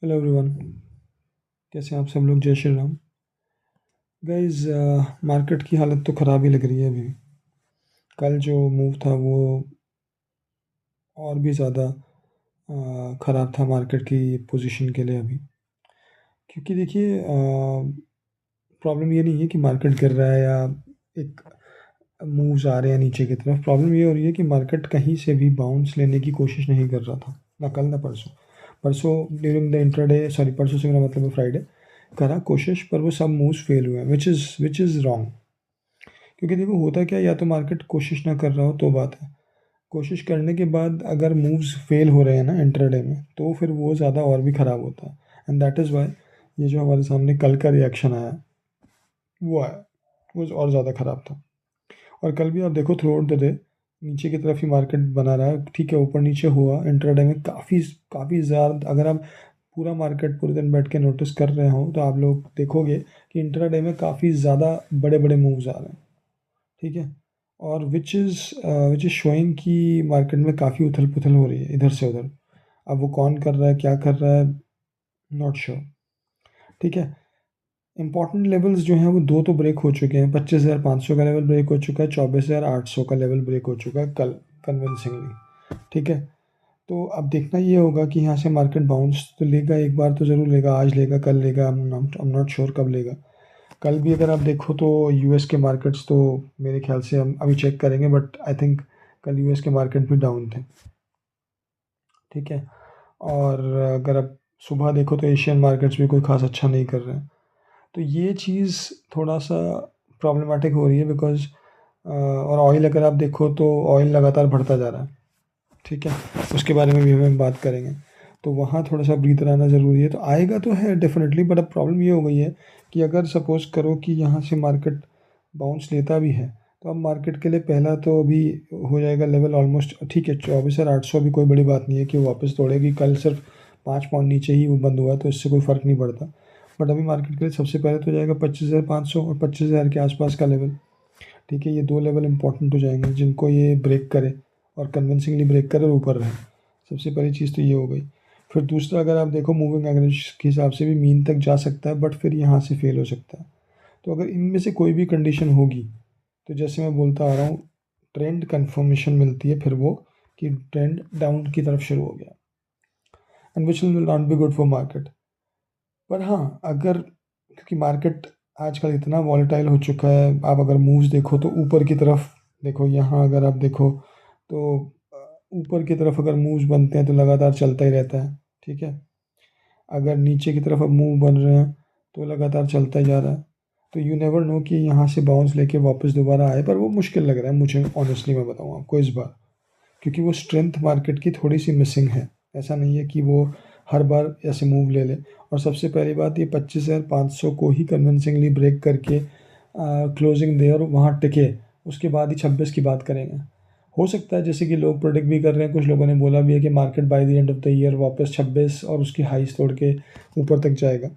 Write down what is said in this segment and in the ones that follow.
Hello everyone. कैसे हैं आप सब लोग? जय श्री राम। गाइस, मार्केट की हालत तो ख़राब ही लग रही है अभी। कल जो मूव था वो और भी ज़्यादा ख़राब था मार्केट की पोजीशन के लिए अभी। क्योंकि देखिए, प्रॉब्लम ये नहीं है कि मार्केट गिर रहा है या एक मूव्स आ रहे हैं नीचे की तरफ। प्रॉब्लम ये हो रही है कि मार्केट कहीं से भी बाउंस लेने की कोशिश नहीं कर रहा था, ना कल ना परसों। परसों ड्यूरिंग द इंट्राडे, सॉरी, परसों से मेरा मतलब है फ्राइडे, करा कोशिश, पर वो सब मूव्स फेल हुए, विच इज़ रॉन्ग। क्योंकि देखो, होता क्या है, या तो मार्केट कोशिश ना कर रहा हो तो बात है। कोशिश करने के बाद अगर मूव्स फेल हो रहे हैं ना इंट्राडे में, तो फिर वो ज़्यादा और भी ख़राब होता है। एंड दैट इज़ वाई ये जो हमारे सामने कल का रिएक्शन आया, वो आया, वो और ज़्यादा ख़राब था। और कल भी आप देखो, थ्रू आउट द डे नीचे की तरफ ही मार्केट बना रहा है। ठीक है, ऊपर नीचे हुआ इंट्राडे में काफ़ी काफ़ी ज़्यादा। अगर आप पूरा मार्केट पूरे दिन बैठ के नोटिस कर रहे हो तो आप लोग देखोगे कि इंट्राडे में काफ़ी ज़्यादा बड़े बड़े मूव्स आ रहे हैं। ठीक है। और विच इज़ शोइंग कि मार्केट में काफ़ी उथल पुथल हो रही है इधर से उधर। अब वो कौन कर रहा है, क्या कर रहा है, नॉट श्योर। ठीक है। इंपॉर्टेंट लेवल्स जो हैं वो दो तो ब्रेक हो चुके हैं। 25,500 का लेवल ब्रेक हो चुका है, 24,800 का लेवल ब्रेक हो चुका है कल, कन्विंसिंगली। ठीक है। तो अब देखना ये होगा कि यहाँ से मार्केट बाउंस तो लेगा, एक बार तो ज़रूर लेगा। आज लेगा, कल लेगा, आई एम नॉट श्योर कब लेगा। कल भी अगर आप देखो तो यूएस के मार्केट्स तो मेरे ख्याल से हम अभी चेक करेंगे, बट आई थिंक कल यूएस के मार्केट भी डाउन थे। ठीक है। और अगर आप सुबह देखो तो एशियन मार्केट्स भी कोई खास अच्छा नहीं कर रहे हैं। तो ये चीज़ थोड़ा सा प्रॉब्लमेटिक हो रही है, बिकॉज और ऑयल अगर आप देखो तो ऑयल लगातार बढ़ता जा रहा है। ठीक है। उसके बारे में भी हम बात करेंगे। तो वहाँ थोड़ा सा ब्रीथ रहना ज़रूरी है। तो आएगा तो है डेफिनेटली, बट अब प्रॉब्लम ये हो गई है कि अगर सपोज़ करो कि यहाँ से मार्केट बाउंस लेता भी है, तो अब मार्केट के लिए पहला तो अभी हो जाएगा लेवल ऑलमोस्ट। ठीक है, 24,800 भी कोई बड़ी बात नहीं है कि वो वापस तोड़ेगी। कल सिर्फ 5 पॉइंट नीचे ही वो बंद हुआ, तो इससे कोई फ़र्क नहीं पड़ता। बट अभी मार्केट के लिए सबसे पहले तो जाएगा 25,500 और 25,000 के आसपास का लेवल। ठीक है, ये दो लेवल इंपॉर्टेंट हो जाएंगे जिनको ये ब्रेक करे, और कन्विंसिंगली ब्रेक करे और ऊपर रहे। सबसे पहली चीज़ तो ये हो गई। फिर दूसरा, अगर आप देखो मूविंग एवरेज के हिसाब से भी मीन तक जा सकता है, बट फिर यहाँ से फेल हो सकता है। तो अगर इनमें से कोई भी कंडीशन होगी, तो जैसे मैं बोलता आ रहा हूँ, ट्रेंड कन्फर्मेशन मिलती है फिर वो, कि ट्रेंड डाउन की तरफ शुरू हो गया, and which will not be good for market. पर हाँ, अगर, क्योंकि मार्केट आजकल इतना वॉलेटाइल हो चुका है, आप अगर मूव्स देखो तो ऊपर की तरफ देखो, यहाँ अगर आप देखो तो ऊपर की तरफ अगर मूव्स बनते हैं तो लगातार चलता ही रहता है। ठीक है। अगर नीचे की तरफ अब मूव बन रहे हैं तो लगातार चलता ही जा रहा है। तो यू नेवर नो कि यहाँ से बाउंस लेके वापस दोबारा आए, पर वो मुश्किल लग रहा है मुझे, ऑनेस्टली मैं बताऊँ आपको इस बार। क्योंकि वो स्ट्रेंथ मार्केट की थोड़ी सी मिसिंग है। ऐसा नहीं है कि वो हर बार ऐसे मूव ले ले। और सबसे पहली बात, ये 25,500 को ही कन्विंसिंगली ब्रेक करके क्लोजिंग दे और वहाँ टिके, उसके बाद ही 26 की बात करेंगे। हो सकता है, जैसे कि लोग प्रोडिक्ट भी कर रहे हैं, कुछ लोगों ने बोला भी है कि market by the end of the year वापस 26 और उसकी हाईस तोड़ के ऊपर तक जाएगा।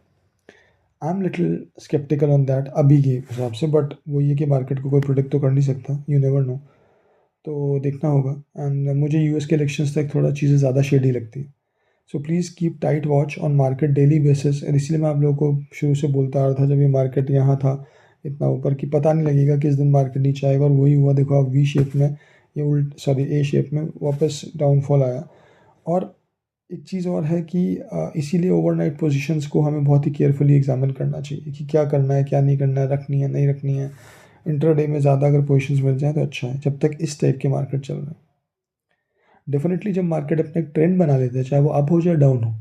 I am little sceptical on that अभी के हिसाब से, बट वो ये कि मार्केट को कोई प्रोडिक्ट तो कर नहीं सकता, यू नेवर नो। तो देखना होगा। एंड मुझे यूएस के इलेक्शंस तक थोड़ा चीज़ें ज़्यादा शेडी लगती है। So please keep tight watch on market daily basis. और इसलिए मैं आप लोगों को शुरू से बोलता आ रहा था, जब ये मार्केट यहाँ था इतना ऊपर, कि पता नहीं लगेगा किस दिन मार्केट नीचे आएगा। और वही हुआ, देखो आप, वी शेप में, ये उल्ट, सॉरी, ए शेप में वापस डाउनफॉल आया। और एक चीज़ और है कि इसीलिए ओवरनाइट पोजीशंस को हमें बहुत ही केयरफुली एग्जामिन करना चाहिए कि क्या करना है, क्या नहीं करना है, रखनी है, नहीं रखनी है। इंट्राडे में ज़्यादा अगर पोजीशंस मिल जाए तो अच्छा है, जब तक इस टाइप के मार्केट चल रहे हैं। डेफिनेटली जब मार्केट अपने एक ट्रेंड बना लेते हैं, चाहे वो अप हो चाहे डाउन हो,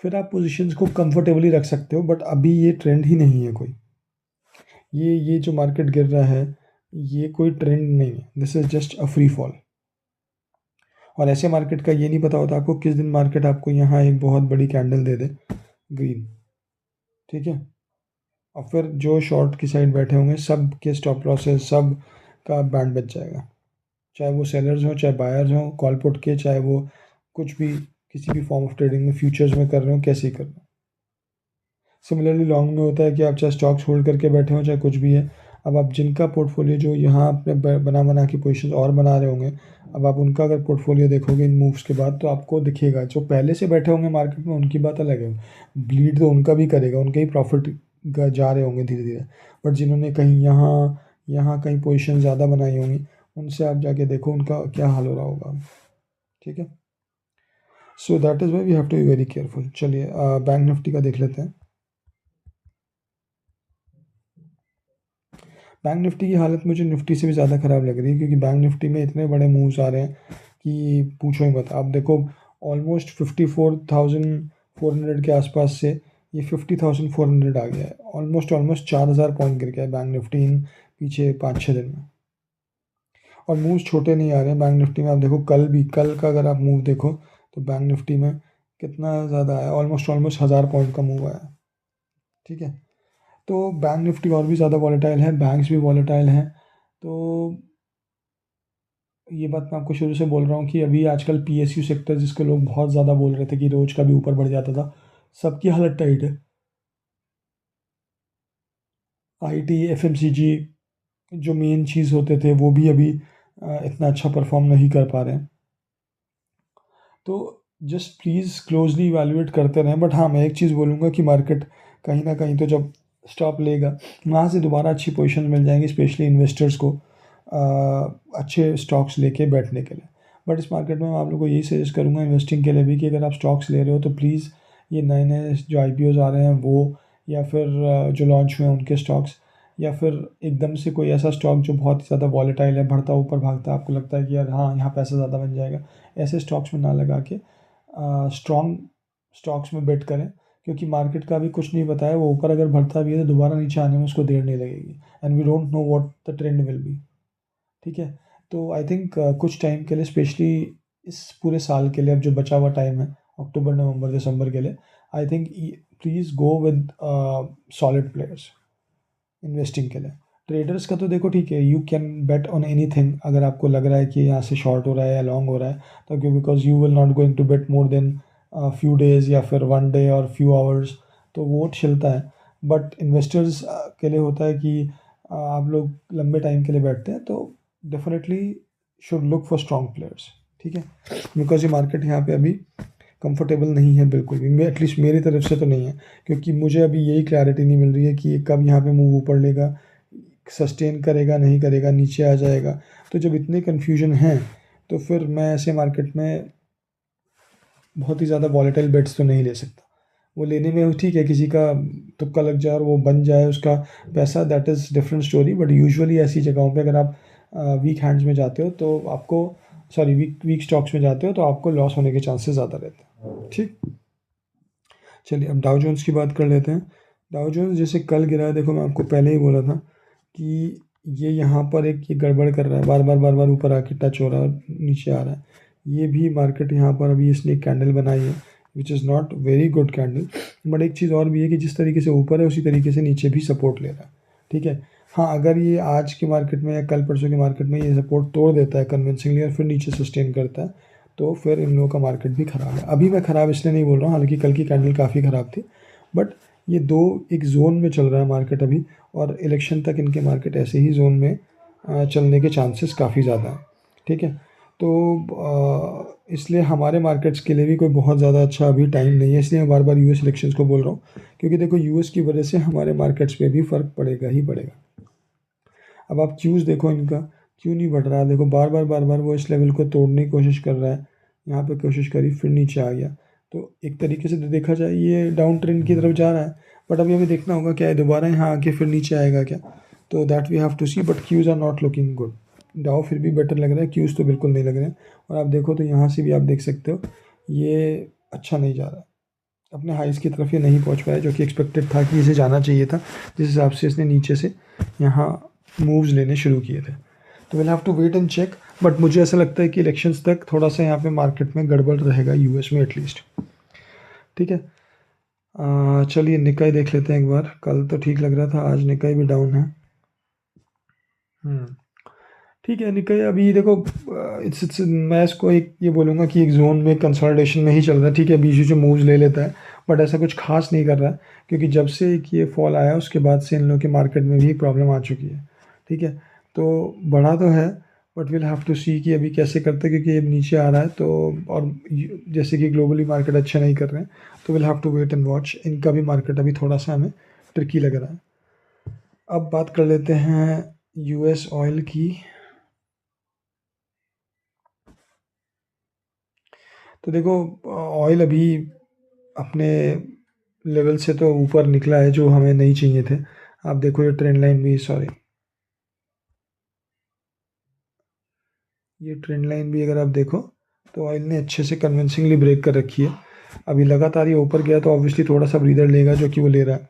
फिर आप पोजीशंस को कंफर्टेबली रख सकते हो। बट अभी ये ट्रेंड ही नहीं है कोई। ये जो मार्केट गिर रहा है, ये कोई ट्रेंड नहीं है, this is just a free fall. और ऐसे मार्केट का ये नहीं पता होता आपको किस दिन मार्केट आपको यहाँ एक बहुत बड़ी कैंडल दे दे, ग्रीन। ठीक है। और फिर जो शॉर्ट की साइड बैठे होंगे, सब के स्टॉप लॉसेस, सब का बैंड बच जाएगा। चाहे वो सेलर्स हों, चाहे बायर्स हों, कॉल पुट के, चाहे वो कुछ भी, किसी भी फॉर्म ऑफ ट्रेडिंग में, फ्यूचर्स में कर रहे हो, कैसे ही कर रहे हो। सिमिलरली लॉन्ग में होता है कि आप चाहे स्टॉक्स होल्ड करके बैठे हो, चाहे कुछ भी है, अब आप जिनका पोर्टफोलियो जो यहाँ आपने बना के पोजीशन और बना रहे होंगे, अब आप उनका अगर पोर्टफोलियो देखोगे इन मूव्स के बाद तो आपको दिखेगा, जो पहले से बैठे होंगे मार्केट में उनकी बात अलग है, ब्लीड तो उनका भी करेगा, उनके ही प्रॉफिट जा रहे होंगे धीरे धीरे। बट जिन्होंने कहीं यहाँ यहाँ कहीं पोजीशन ज़्यादा बनाई होंगी, उनसे आप जाके देखो उनका क्या हाल हो रहा होगा। ठीक है, so that is why we have to be very careful. चलिए बैंक निफ्टी का देख लेते हैं। बैंक निफ्टी की हालत मुझे निफ्टी से भी ज़्यादा ख़राब लग रही है, क्योंकि बैंक निफ्टी में इतने बड़े मूव्स आ रहे हैं कि पूछो ही मत। आप देखो ऑलमोस्ट 54,400 के आसपास से ये 50,400 आ गया है, ऑलमोस्ट 4,000 पॉइंट गिर गया है बैंक निफ्टी इन पीछे 5-6 दिन में। और मूव्स छोटे नहीं आ रहे हैं बैंक निफ्टी में। आप देखो कल का अगर आप मूव देखो तो बैंक निफ्टी में कितना ज़्यादा आया, ऑलमोस्ट 1,000 पॉइंट का मूव आया। ठीक है, तो बैंक निफ्टी और भी ज़्यादा वॉलेटाइल है, बैंक्स भी वॉलेटाइल हैं। तो ये बात मैं आपको शुरू से बोल रहा हूँ कि अभी आजकल पीएसयू सेक्टर जिसको लोग बहुत ज़्यादा बोल रहे थे कि रोज का भी ऊपर बढ़ जाता था, सबकी हालत टाइट है। आईटी, एफएमसीजी जो मेन चीज़ होते थे वो भी अभी इतना अच्छा परफॉर्म नहीं कर पा रहे हैं। तो जस्ट प्लीज़ क्लोजली इवैल्यूएट करते रहें। बट हाँ, मैं एक चीज़ बोलूँगा कि मार्केट कहीं ना कहीं तो जब स्टॉप लेगा वहाँ से दोबारा अच्छी पोजीशन मिल जाएंगी, स्पेशली इन्वेस्टर्स को अच्छे स्टॉक्स लेके बैठने के लिए। बट इस मार्केट में मैं आप लोगों को यही सजेस्ट करूँगा इन्वेस्टिंग के लिए भी कि अगर आप स्टॉक्स ले रहे हो तो प्लीज़ ये नए नए जो आईपीओज आ रहे हैं वो, या फिर जो लॉन्च हुए हैं उनके स्टॉक्स, या फिर एकदम से कोई ऐसा स्टॉक जो बहुत ही ज़्यादा वॉलेटाइल है, बढ़ता ऊपर भागता है, आपको लगता है कि यार हाँ यहाँ पैसा ज़्यादा बन जाएगा, ऐसे स्टॉक्स में ना लगा के स्ट्रॉन्ग स्टॉक्स में बेट करें। क्योंकि मार्केट का भी कुछ नहीं पता है, वो ऊपर अगर बढ़ता भी है तो दोबारा नीचे आने में उसको देर नहीं लगेगी, and we don't know what the trend will be. ठीक है, तो आई थिंक कुछ टाइम के लिए, स्पेशली इस पूरे साल के लिए, अब जो बचा हुआ टाइम है अक्टूबर नवंबर दिसंबर के लिए, I think please go with solid players investing के लिए। ट्रेडर्स का तो देखो ठीक है, you can bet on anything. अगर आपको लग रहा है कि यहाँ से शॉर्ट हो रहा है या लॉन्ग हो रहा है तो क्यों, because you will not going to bet more than few days या फिर वन डे और फ्यू आवर्स, तो वो चलता है। बट इन्वेस्टर्स के लिए होता है कि आप लोग लंबे टाइम के लिए बैठते हैं, तो definitely should look for strong players. ठीक है, बिकॉज ये मार्केट यहाँ पे अभी कंफर्टेबल नहीं है बिल्कुल भी, मैं एटलीस्ट मेरी तरफ से तो नहीं है, क्योंकि मुझे अभी यही क्लैरिटी नहीं मिल रही है कि ये कब यहाँ पे मूव ऊपर लेगा, सस्टेन करेगा नहीं करेगा, नीचे आ जाएगा। तो जब इतने कन्फ्यूजन हैं तो फिर मैं ऐसे मार्केट में बहुत ही ज़्यादा वॉलेटाइल बेट्स तो नहीं ले सकता। वो लेने में ठीक है, किसी का तुक्का लग जाए और वो बन जाए उसका पैसा, that is different story. But usually ऐसी जगहों पे अगर आप वीक हैंड्स में जाते हो तो आपको, सॉरी वीक वीक स्टॉक्स में जाते हो तो आपको लॉस होने के चांसेस ज़्यादा रहते हैं। ठीक, चलिए अब डाउ जोन्स की बात कर लेते हैं। डाउ जोन्स जैसे कल गिरा है, देखो मैं आपको पहले ही बोला था कि ये यहाँ पर एक ये गड़बड़ कर रहा है, बार बार ऊपर आके टच हो रहा है और नीचे आ रहा है। ये भी मार्केट यहाँ पर अभी इसने एक कैंडल बनाई है which is not very good candle. But एक चीज़ और भी है कि जिस तरीके से ऊपर है उसी तरीके से नीचे भी सपोर्ट ले रहा है। ठीक है, हाँ अगर ये आज के मार्केट में या कल परसों के मार्केट में ये सपोर्ट तोड़ देता है कन्विंसिंगली और फिर नीचे सस्टेन करता है, तो फिर इन लोगों का मार्केट भी ख़राब है। अभी मैं ख़राब इसलिए नहीं बोल रहा हूँ, हालांकि कल की कैंडल काफ़ी ख़राब थी, बट ये दो एक जोन में चल रहा है मार्केट अभी, और इलेक्शन तक इनके मार्केट ऐसे ही जोन में चलने के चांसेस काफ़ी ज़्यादा हैं। ठीक है, तो इसलिए हमारे मार्केट्स के लिए भी कोई बहुत ज़्यादा अच्छा अभी टाइम नहीं है, इसलिए मैं बार बार यूएस इलेक्शंस को बोल रहा हूँ, क्योंकि देखो यूएस की वजह से हमारे मार्केट्स पे भी फ़र्क पड़ेगा ही पड़ेगा। अब आप क्यूज़ देखो इनका क्यों नहीं बढ़ रहा है, देखो बार बार वो इस लेवल को तोड़ने की कोशिश कर रहा है, यहाँ पे कोशिश करी फिर नीचे आ गया। तो एक तरीके से तो देखा जाए ये डाउन ट्रेंड की तरफ जा रहा है, बट अभी हमें देखना होगा क्या है, दोबारा यहाँ आके फिर नीचे आएगा क्या, तो that we have to see. But cues are not looking good. Dow फिर भी बेटर लग रहा है, क्यूज़ तो बिल्कुल नहीं लग रहे हैं। और आप देखो तो यहाँ से भी आप देख सकते हो ये अच्छा नहीं जा रहा है, अपने हाइज़ की तरफ ये नहीं पहुँच पाया, जो कि एक्सपेक्टेड था कि इसे जाना चाहिए था, जिस हिसाब से इसने नीचे से यहाँ मूव्स लेने शुरू किए थे। तो will have to wait and check. But मुझे ऐसा लगता है कि इलेक्शंस तक थोड़ा सा यहाँ पे मार्केट में गड़बड़ रहेगा, यूएस में एटलीस्ट। ठीक है, चलिए निकाई देख लेते हैं एक बार। कल तो ठीक लग रहा था, आज निकाई भी डाउन है। ठीक है, निकाई अभी देखो इट्स मैं इसको एक ये बोलूँगा कि एक जोन में कंसोलिडेशन में ही चल रहा है। ठीक है, बीच में मूव्स ले लेता है बट ऐसा कुछ खास नहीं कर रहा है, क्योंकि जब से एक ये फॉल आया उसके बाद से इन लोगों के मार्केट में भी प्रॉब्लम आ चुकी है। ठीक है, तो बढ़ा तो है बट विल हैव टू सी कि अभी कैसे करते हैं, क्योंकि अब नीचे आ रहा है तो, और जैसे कि ग्लोबली मार्केट अच्छा नहीं कर रहे हैं, तो will have to wait and watch. इनका भी मार्केट अभी थोड़ा सा हमें ट्रिकी लग रहा है। अब बात कर लेते हैं यूएस ऑयल की। तो देखो, ऑयल अभी अपने लेवल से तो ऊपर निकला है जो हमें नहीं चाहिए थे। आप देखो ये ट्रेंड लाइन भी, सॉरी, ये ट्रेंड लाइन भी अगर आप देखो तो ऑयल ने अच्छे से कन्विंसिंगली ब्रेक कर रखी है। अभी लगातार ये ऊपर गया तो ऑब्वियसली थोड़ा सा ब्रीदर लेगा, जो कि वो ले रहा है।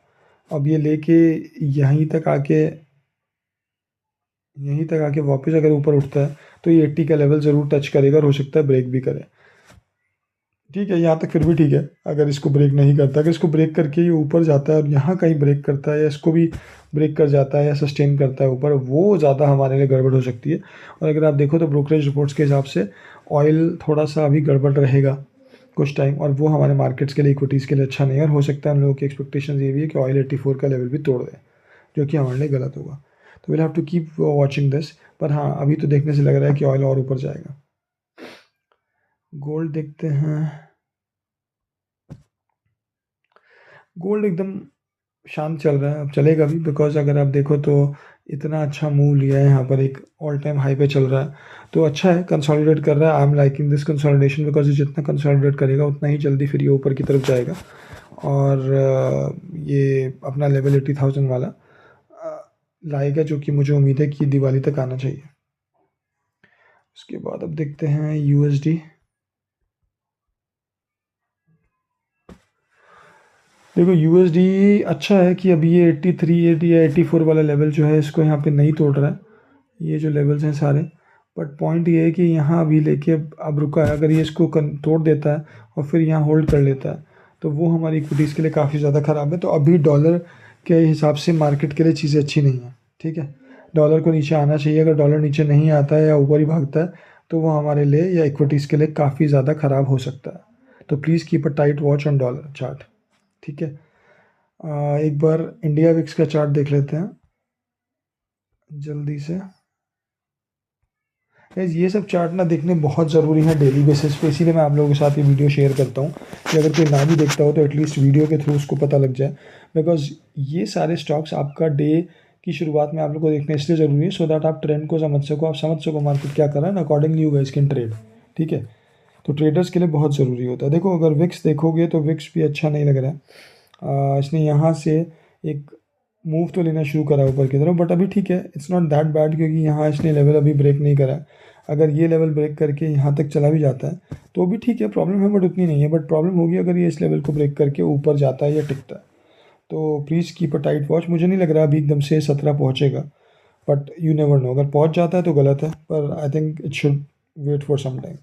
अब ये लेके यहीं तक आके यहीं तक आके वापस अगर ऊपर उठता है तो ये 80 का लेवल ज़रूर टच करेगा और हो सकता है ब्रेक भी करे। ठीक है, यहाँ तक फिर भी ठीक है। अगर इसको ब्रेक नहीं करता, अगर इसको ब्रेक करके ये ऊपर जाता है और यहाँ कहीं ब्रेक करता है, या इसको भी ब्रेक कर जाता है या सस्टेन करता है ऊपर, वो ज़्यादा हमारे लिए गड़बड़ हो सकती है। और अगर आप देखो तो ब्रोकरेज रिपोर्ट्स के हिसाब से ऑयल थोड़ा सा अभी गड़बड़ रहेगा कुछ टाइम, और वो हमारे मार्केट्स के लिए, इक्विटीज़ के लिए अच्छा नहीं है। और हो सकता है हम लोगों की एक्सपेक्टेशन ये भी है कि ऑयल 84 का लेवल भी तोड़ दे, जो कि हमारे लिए गलत होगा। तो will have to keep watching this. पर हाँ, अभी तो देखने से लग रहा है कि ऑयल और ऊपर जाएगा। गोल्ड देखते हैं। गोल्ड एकदम शांत चल रहा है, अब चलेगा भी, बिकॉज अगर आप देखो तो इतना अच्छा मूव लिया है यहाँ पर, एक ऑल टाइम हाई पे चल रहा है, तो अच्छा है, कंसोलिडेट कर रहा है। I am liking this consolidation, because ये जितना कंसोलिडेट करेगा उतना ही जल्दी फिर ये ऊपर की तरफ जाएगा। और ये अपना लेवल 80,000 वाला लाएगा, जो कि मुझे उम्मीद है कि दिवाली तक आना चाहिए। उसके बाद अब देखते हैं यूएसडी। देखो यूएसडी अच्छा है कि अभी ये 83, 80 या 84 वाला लेवल जो है, इसको यहाँ पे नहीं तोड़ रहा है, ये जो लेवल्स हैं सारे। बट पॉइंट ये है कि यहाँ अभी लेके अब रुका है। अगर ये इसको तोड़ देता है और फिर यहाँ होल्ड कर लेता है, तो वो हमारी इक्विटीज़ के लिए काफ़ी ज़्यादा ख़राब है। तो अभी डॉलर के हिसाब से मार्केट के लिए चीज़ें अच्छी नहीं है। ठीक है, डॉलर को नीचे आना चाहिए। अगर डॉलर नीचे नहीं आता है या ऊपर ही भागता है, तो वो हमारे लिए या इक्विटीज़ के लिए काफ़ी ज़्यादा ख़राब हो सकता है। तो please keep a tight watch on dollar chart. ठीक है, एक बार इंडिया विक्स का चार्ट देख लेते हैं जल्दी से। गाइस, ये सब चार्ट ना देखने बहुत ज़रूरी है डेली बेसिस पे, इसीलिए मैं आप लोगों के साथ ये वीडियो शेयर करता हूँ कि अगर कोई ना भी देखता हो तो एटलीस्ट वीडियो के थ्रू उसको पता लग जाए। बिकॉज ये सारे स्टॉक्स आपका डे की शुरुआत में आप लोग को देखना इसलिए ज़रूरी है, सो दैट आप ट्रेंड को समझ सको, आप समझ सको मार्केट क्या कर रहा है, accordingly you guys can trade. ठीक है, तो ट्रेडर्स के लिए बहुत ज़रूरी होता है। देखो, अगर विक्स देखोगे तो विक्स भी अच्छा नहीं लग रहा है। इसने यहाँ से एक मूव तो लेना शुरू करा ऊपर की तरफ, बट अभी ठीक है, इट्स नॉट दैट बैड, क्योंकि यहाँ इसने लेवल अभी ब्रेक नहीं करा है। अगर ये लेवल ब्रेक करके यहाँ तक चला भी जाता है तो भी ठीक है, प्रॉब्लम है बट उतनी नहीं है। बट प्रॉब्लम होगी अगर ये इस लेवल को ब्रेक करके ऊपर जाता है या टिकता है। तो please keep a tight watch. मुझे नहीं लग रहा अभी एकदम से 17 पहुँचेगा, बट यू नेवर नो, अगर पहुँच जाता है तो गलत है, पर I think it should wait for some time.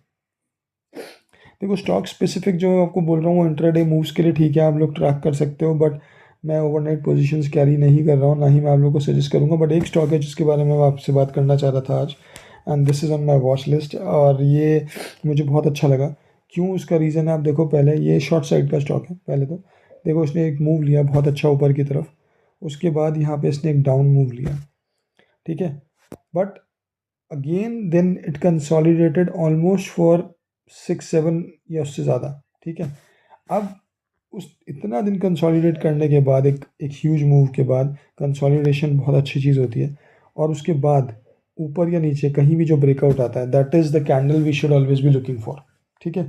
देखो, स्टॉक स्पेसिफिक जो मैं आपको बोल रहा हूँ वो इंट्राडे मूव्स के लिए ठीक है, आप लोग ट्रैक कर सकते हो, बट मैं ओवरनाइट पोजीशंस कैरी नहीं कर रहा हूँ, ना ही मैं आप लोगों को सजेस्ट करूँगा। बट एक स्टॉक है जिसके बारे में मैं आपसे बात करना चाह रहा था आज, and this is on my watch list, और ये मुझे बहुत अच्छा लगा। क्यों, उसका रीज़न है, आप देखो, पहले ये शॉर्ट साइड का स्टॉक है। पहले तो देखो, इसने एक मूव लिया बहुत अच्छा ऊपर की तरफ, उसके बाद यहाँ पे इसने एक डाउन मूव लिया। ठीक है, but again then it consolidated almost for 6-7 या उससे ज़्यादा। ठीक है, अब उस इतना दिन कंसोलिडेट करने के बाद, एक ह्यूज मूव के बाद, कंसोलिडेशन बहुत अच्छी चीज़ होती है, और उसके बाद ऊपर या नीचे कहीं भी जो ब्रेकआउट आता है, that is the candle we should always be looking for. ठीक है,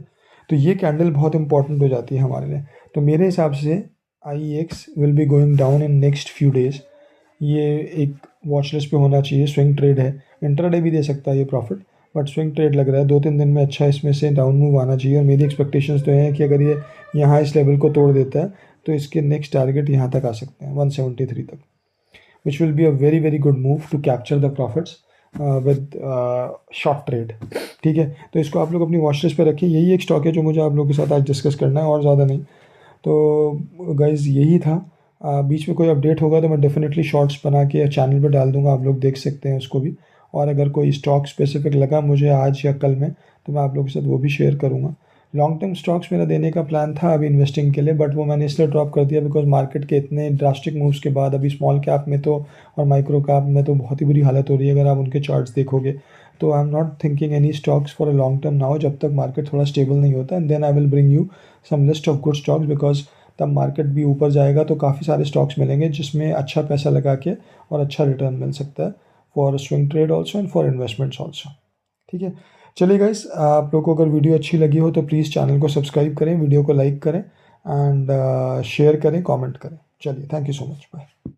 तो ये कैंडल बहुत इंपॉर्टेंट हो जाती है हमारे लिए। तो मेरे हिसाब से IEX will be going down in next few days. ये एक वॉच लिस्ट पे होना चाहिए। स्विंग ट्रेड है, इंट्राडे भी दे सकता है ये प्रॉफिट, बट स्विंग ट्रेड लग रहा है 2-3 दिन में अच्छा इसमें से डाउन मूव आना चाहिए। और मेरी एक्सपेक्टेशंस तो हैं कि अगर ये यहाँ इस लेवल को तोड़ देता है तो इसके नेक्स्ट टारगेट यहाँ तक आ सकते हैं 173 तक, which will be a very very good move to capture the profits with short trade. ठीक है, तो इसको आप लोग अपनी वॉच लिस्ट पर रखिए। यही एक स्टॉक है जो मुझे आप लोगों के साथ आज डिस्कस करना है, और ज़्यादा नहीं। तो गाइज़, यही था। बीच में कोई अपडेट होगा तो मैं डेफिनेटली शॉर्ट्स बना के चैनल पर डाल दूंगा, आप लोग देख सकते हैं उसको भी। और अगर कोई स्टॉक स्पेसिफिक लगा मुझे आज या कल में, तो मैं आप लोगों के साथ वो भी शेयर करूँगा। लॉन्ग टर्म स्टॉक्स मेरा देने का प्लान था अभी इन्वेस्टिंग के लिए, बट वो मैंने इसलिए ड्रॉप कर दिया बिकॉज़ मार्केट के इतने ड्रास्टिक मूव्स के बाद अभी स्मॉल कैप में तो और माइक्रो कैप में तो बहुत ही बुरी हालत हो रही है अगर आप उनके चार्ट्स देखोगे। तो I am not thinking any stocks for a long term now, जब तक मार्केट थोड़ा स्टेबल नहीं होता, and then I will bring you some list of good stocks, because तब मार्केट भी ऊपर जाएगा तो काफ़ी सारे स्टॉक्स मिलेंगे जिसमें अच्छा पैसा लगा के और अच्छा रिटर्न मिल सकता है, for swing trade also and for investments also. ठीक है, चलिए गाइस, आप लोग को अगर वीडियो अच्छी लगी हो तो प्लीज़ चैनल को सब्सक्राइब करें, वीडियो को लाइक करें एंड शेयर करें, कमेंट करें। चलिए, thank you so much, bye.